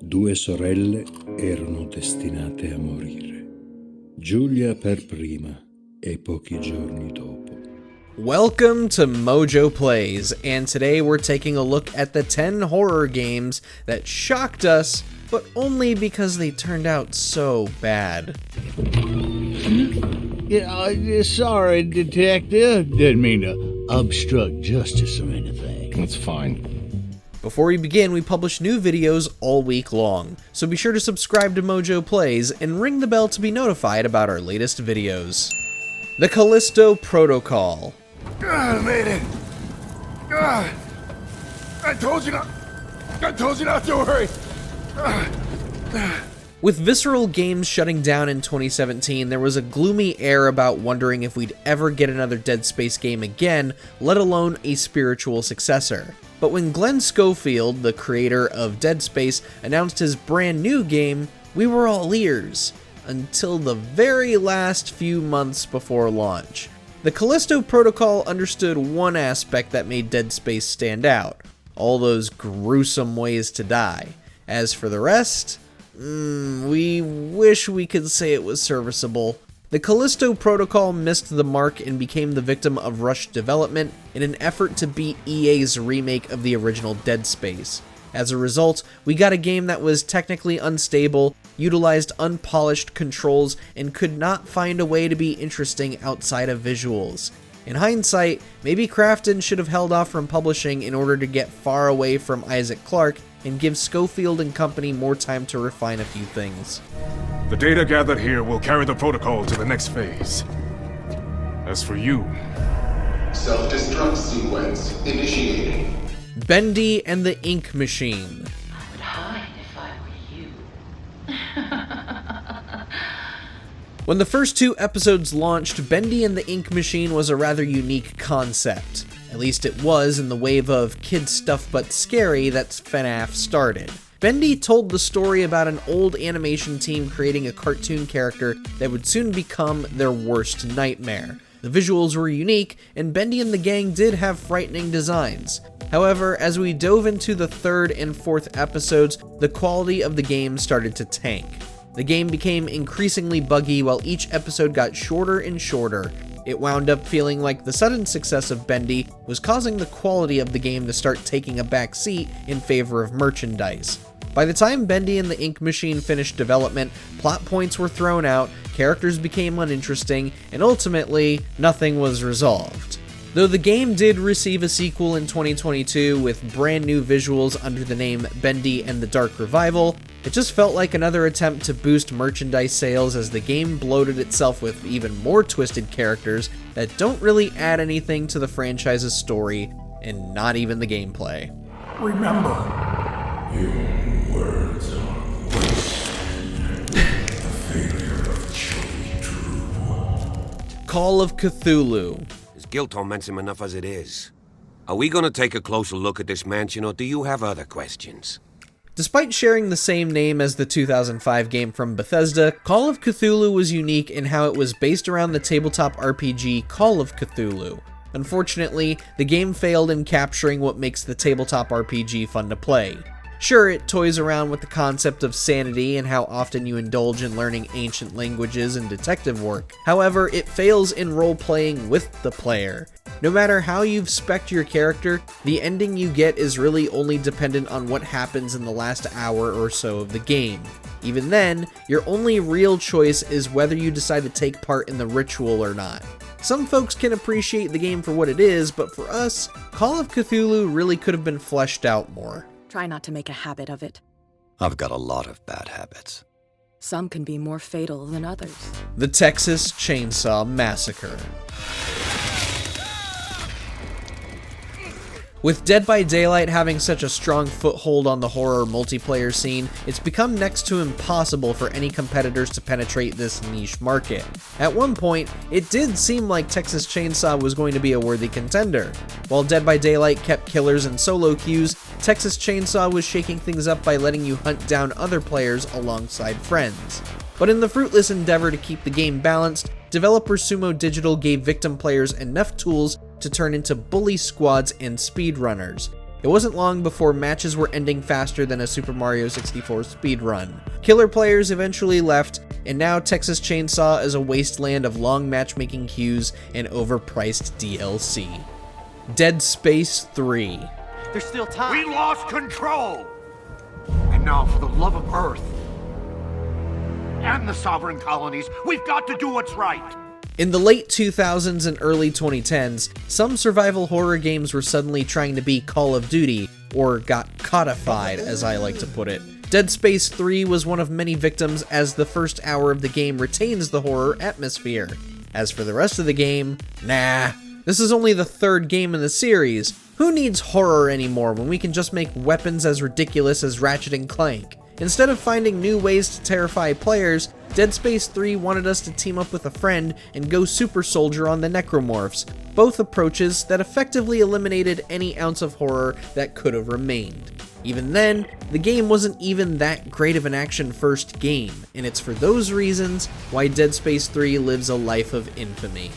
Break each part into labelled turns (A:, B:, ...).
A: Due sorelle erano destinate a morire. Giulia per prima e pochi giorni dopo.
B: Welcome to MojoPlays, and today we're taking a look at the 10 horror games that shocked us, but only because they turned out so bad.
C: Yeah, sorry, detective. Didn't mean to obstruct justice or anything.
D: That's fine.
B: Before we begin, we publish new videos all week long, so be sure to subscribe to MojoPlays and ring the bell to be notified about our latest videos. The Callisto Protocol.
D: I made it. I told you not to worry.
B: With Visceral Games shutting down in 2017, there was a gloomy air about wondering if we'd ever get another Dead Space game again, let alone a spiritual successor. But when Glenn Schofield, the creator of Dead Space, announced his brand new game, we were all ears, until the very last few months before launch. The Callisto Protocol understood one aspect that made Dead Space stand out: all those gruesome ways to die. As for the rest, we wish we could say it was serviceable. The Callisto Protocol missed the mark and became the victim of rushed development in an effort to beat EA's remake of the original Dead Space. As a result, we got a game that was technically unstable, utilized unpolished controls, and could not find a way to be interesting outside of visuals. In hindsight, maybe Krafton should have held off from publishing in order to get far away from Isaac Clarke and give Schofield and company more time to refine a few things.
D: The data gathered here will carry the protocol to the next phase. As for you...
E: Self-destruct sequence initiating.
B: Bendy and the Ink Machine.
F: I would hide if I were you.
B: When the first two episodes launched, Bendy and the Ink Machine was a rather unique concept. At least it was in the wave of kid stuff but scary that FNAF started. Bendy told the story about an old animation team creating a cartoon character that would soon become their worst nightmare. The visuals were unique, and Bendy and the gang did have frightening designs. However, as we dove into the third and fourth episodes, the quality of the game started to tank. The game became increasingly buggy while each episode got shorter and shorter. It wound up feeling like the sudden success of Bendy was causing the quality of the game to start taking a back seat in favor of merchandise. By the time Bendy and the Ink Machine finished development, plot points were thrown out, characters became uninteresting, and ultimately, nothing was resolved. Though the game did receive a sequel in 2022 with brand new visuals under the name Bendy and the Dark Revival, it just felt like another attempt to boost merchandise sales as the game bloated itself with even more twisted characters that don't really add anything to the franchise's story, and not even the gameplay.
G: Remember, your words are waste. The failure of children true.
B: Call of Cthulhu.
H: His guilt torments him enough as it is. Are we gonna take a closer look at this mansion, or do you have other questions?
B: Despite sharing the same name as the 2005 game from Bethesda, Call of Cthulhu was unique in how it was based around the tabletop RPG Call of Cthulhu. Unfortunately, the game failed in capturing what makes the tabletop RPG fun to play. Sure, it toys around with the concept of sanity and how often you indulge in learning ancient languages and detective work. However, it fails in role-playing with the player. No matter how you've spec'd your character, the ending you get is really only dependent on what happens in the last hour or so of the game. Even then, your only real choice is whether you decide to take part in the ritual or not. Some folks can appreciate the game for what it is, but for us, Call of Cthulhu really could have been fleshed out more.
I: Try not to make a habit of it.
J: I've got a lot of bad habits.
I: Some can be more fatal than others.
B: The Texas Chainsaw Massacre. With Dead by Daylight having such a strong foothold on the horror multiplayer scene, it's become next to impossible for any competitors to penetrate this niche market. At one point, it did seem like Texas Chainsaw was going to be a worthy contender. While Dead by Daylight kept killers in solo queues, Texas Chainsaw was shaking things up by letting you hunt down other players alongside friends. But in the fruitless endeavor to keep the game balanced, developer Sumo Digital gave victim players enough tools to turn into bully squads and speedrunners. It wasn't long before matches were ending faster than a Super Mario 64 speedrun. Killer players eventually left, and now Texas Chainsaw is a wasteland of long matchmaking queues and overpriced DLC. Dead Space 3.
K: There's still time.
L: We lost control! And now, for the love of Earth and the sovereign colonies, we've got to do what's right!
B: In the late 2000s and early 2010s, some survival horror games were suddenly trying to be Call of Duty, or got codified, as I like to put it. Dead Space 3 was one of many victims, as the first hour of the game retains the horror atmosphere. As for the rest of the game, nah. This is only the third game in the series. Who needs horror anymore when we can just make weapons as ridiculous as Ratchet & Clank? Instead of finding new ways to terrify players, Dead Space 3 wanted us to team up with a friend and go super soldier on the necromorphs, both approaches that effectively eliminated any ounce of horror that could have remained. Even then, the game wasn't even that great of an action-first game, and it's for those reasons why Dead Space 3 lives a life of infamy.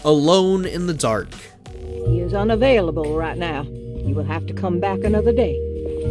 B: Alone in the Dark.
M: He is unavailable right now. You will have to come back another day.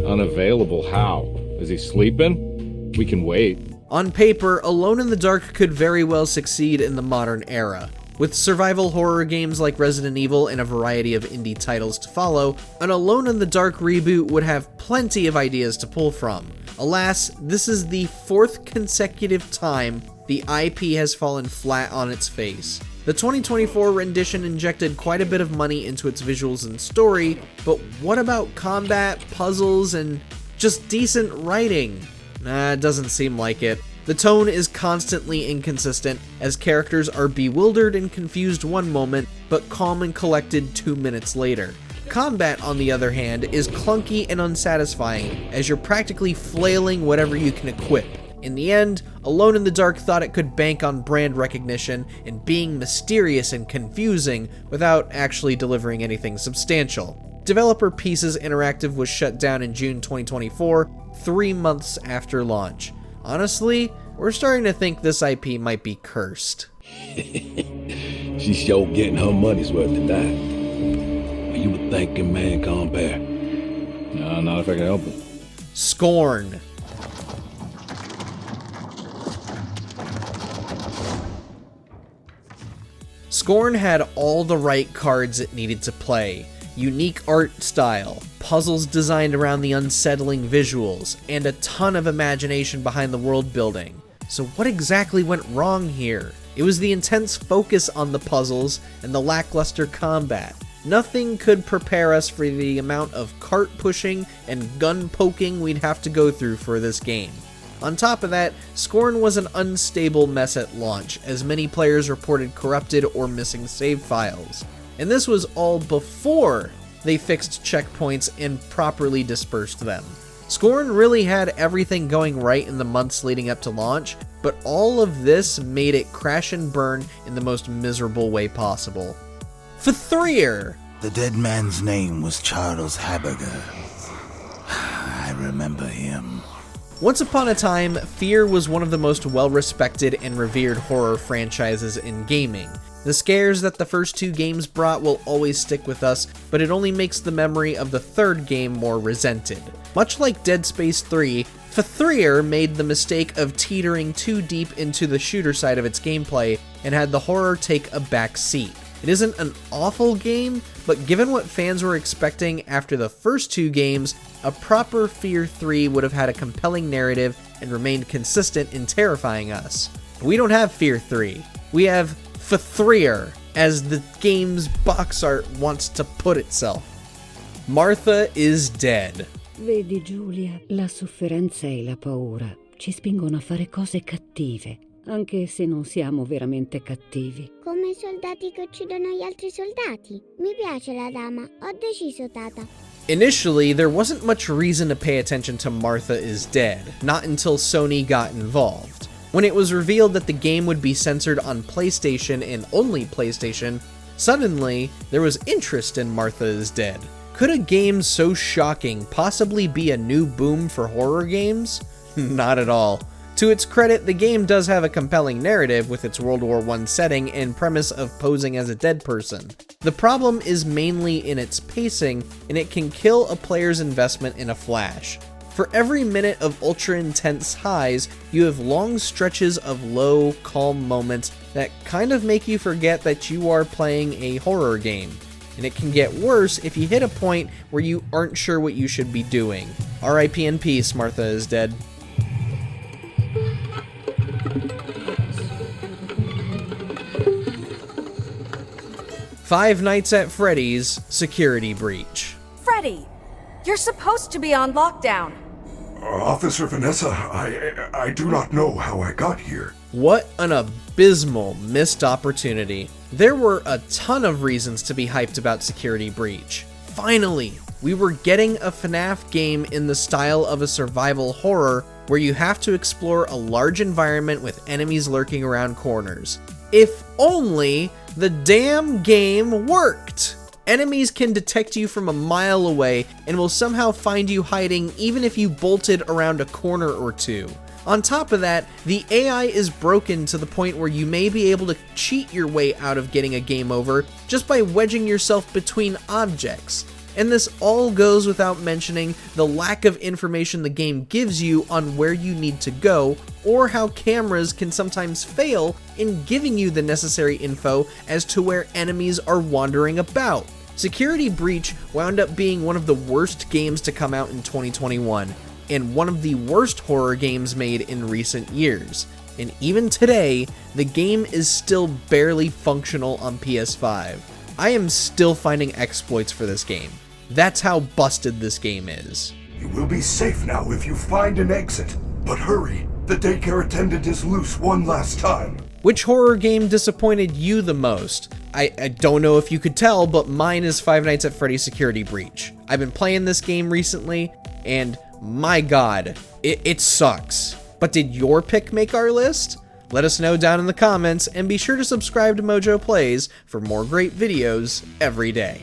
N: Unavailable how? Is he sleeping? We can wait.
B: On paper, Alone in the Dark could very well succeed in the modern era. With survival horror games like Resident Evil and a variety of indie titles to follow, an Alone in the Dark reboot would have plenty of ideas to pull from. Alas, this is the fourth consecutive time the IP has fallen flat on its face. The 2024 rendition injected quite a bit of money into its visuals and story, but what about combat, puzzles, and just decent writing? Nah, it doesn't seem like it. The tone is constantly inconsistent, as characters are bewildered and confused one moment, but calm and collected 2 minutes later. Combat, on the other hand, is clunky and unsatisfying, as you're practically flailing whatever you can equip. In the end, Alone in the Dark thought it could bank on brand recognition and being mysterious and confusing without actually delivering anything substantial. Developer Pieces Interactive was shut down in June 2024, 3 months after launch. Honestly, we're starting to think this IP might be cursed.
O: She's sure getting her money's worth of that. Are you a thinking man, compare?
N: No, not if I can help it.
B: Scorn. Scorn had all the right cards it needed to play. Unique art style, puzzles designed around the unsettling visuals, and a ton of imagination behind the world building. So what exactly went wrong here? It was the intense focus on the puzzles and the lackluster combat. Nothing could prepare us for the amount of cart pushing and gun poking we'd have to go through for this game. On top of that, Scorn was an unstable mess at launch, as many players reported corrupted or missing save files. And this was all before they fixed checkpoints and properly dispersed them. Scorn really had everything going right in the months leading up to launch, but all of this made it crash and burn in the most miserable way possible. Fthrir!
P: The dead man's name was Charles Haberger. I remember him.
B: Once upon a time, Fear was one of the most well-respected and revered horror franchises in gaming. The scares that the first 2 games brought will always stick with us, but it only makes the memory of the third game more resented. Much like Dead Space 3, Fthrir made the mistake of teetering too deep into the shooter side of its gameplay and had the horror take a back seat. It isn't an awful game, but given what fans were expecting after the first 2 games, a proper Fear 3 would have had a compelling narrative and remained consistent in terrifying us. But we don't have Fear 3. We have Fthrir, as the game's box art wants to put itself. Martha is dead.
Q: Vedi, Giulia, la sofferenza e la paura ci spingono a fare cose cattive, anche se non siamo veramente cattivi.
R: Come i soldati che uccidono gli altri soldati. Mi piace la dama, ho deciso, Tata.
B: Initially, there wasn't much reason to pay attention to Martha is Dead, not until Sony got involved. When it was revealed that the game would be censored on PlayStation and only PlayStation, suddenly there was interest in Martha is Dead. Could a game so shocking possibly be a new boom for horror games? Not at all. To its credit, the game does have a compelling narrative with its World War I setting and premise of posing as a dead person. The problem is mainly in its pacing, and it can kill a player's investment in a flash. For every minute of ultra-intense highs, you have long stretches of low, calm moments that kind of make you forget that you are playing a horror game. And it can get worse if you hit a point where you aren't sure what you should be doing. R.I.P. in peace, Martha is dead. Five Nights at Freddy's Security Breach.
K: Freddy, you're supposed to be on lockdown.
G: Officer Vanessa, I do not know how I got here.
B: What an abysmal missed opportunity. There were a ton of reasons to be hyped about Security Breach. Finally, we were getting a FNAF game in the style of a survival horror where you have to explore a large environment with enemies lurking around corners. If only the damn game worked! Enemies can detect you from a mile away and will somehow find you hiding even if you bolted around a corner or two. On top of that, the AI is broken to the point where you may be able to cheat your way out of getting a game over just by wedging yourself between objects. And this all goes without mentioning the lack of information the game gives you on where you need to go, or how cameras can sometimes fail in giving you the necessary info as to where enemies are wandering about. Security Breach wound up being one of the worst games to come out in 2021, and one of the worst horror games made in recent years. And even today, the game is still barely functional on PS5. I am still finding exploits for this game. That's how busted this game is.
G: You will be safe now if you find an exit. But hurry, the daycare attendant is loose one last time.
B: Which horror game disappointed you the most? I don't know if you could tell, but mine is Five Nights at Freddy's Security Breach. I've been playing this game recently, and my god, it sucks. But did your pick make our list? Let us know down in the comments, and be sure to subscribe to MojoPlays for more great videos every day.